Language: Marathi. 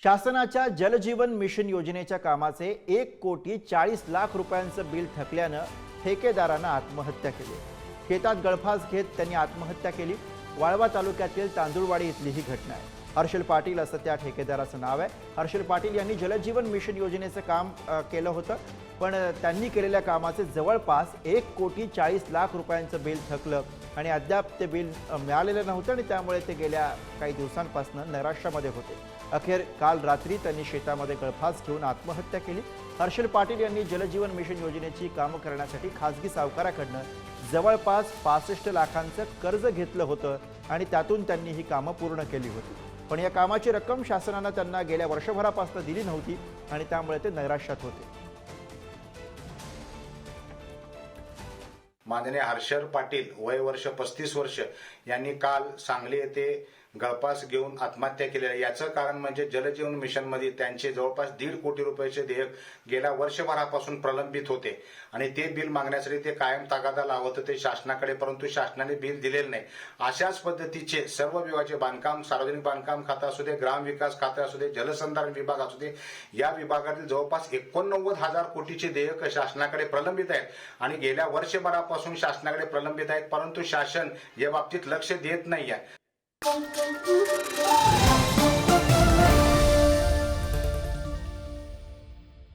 शासनाच्या जलजीवन मिशन योजनेच्या कामाचे 1,40,00,000 रुपयांचं बिल थकल्यानं ठेकेदारानं आत्महत्या केली। शेतात गळफास घेत त्यांनी आत्महत्या केली। वाळवा तालुक्यातील तांदुळवाडी इथली ही घटना आहे। हर्षल पाटील असं त्या ठेकेदाराचं नाव आहे। हर्षल पाटील यांनी जलजीवन मिशन योजनेचं काम केलं होतं, पण त्यांनी केलेल्या कामाचे जवळपास 1,40,00,000 रुपयांचं बिल थकलं आणि अद्याप ते बिल मिळालेलं नव्हतं आणि त्यामुळे ते गेल्या काही दिवसांपासून नैराश्यामध्ये होते। अखेर काल रात्री त्यांनी शेतामध्ये गळफास घेऊन आत्महत्या केली। हर्षल पाटील यांनी जलजीवन मिशन योजनेची कामं करण्यासाठी खासगी सावकाराकडनं जवळपास 65 लाखांचं कर्ज घेतलं होतं आणि त्यातून त्यांनी ही कामं पूर्ण केली होती, पण या कामाची रक्कम शासनानं त्यांना गेल्या वर्षभरापासून दिली नव्हती आणि त्यामुळे ते नैराश्यात होते। माननीय हर्षल पाटील वय वर्ष 35 वर्ष यांनी काल सांगली येथे गळफास घेऊन आत्महत्या केली आहे। याचं कारण म्हणजे जलजीवन मिशन मध्ये त्यांचे जवळपास 1.5 कोटी रुपयाचे देयक गेल्या वर्षभरापासून प्रलंबित होते आणि ते बिल मागण्यासाठी ते कायम तगादा लावत होते शासनाकडे, परंतु शासनाने बिल दिलेले नाही। अशाच पद्धतीचे सर्व विभागाचे बांधकाम, सार्वजनिक बांधकाम खातं असू दे, ग्रामविकास खातं असू दे, जलसंधारण विभाग असू दे, या विभागातील जवळपास 89,000 कोटीचे देयक शासनाकडे प्रलंबित आहेत आणि गेल्या वर्षभरापासून शासनाकडे प्रलंबित आहेत, परंतु शासन या बाबतीत लक्ष देत नाही आहे।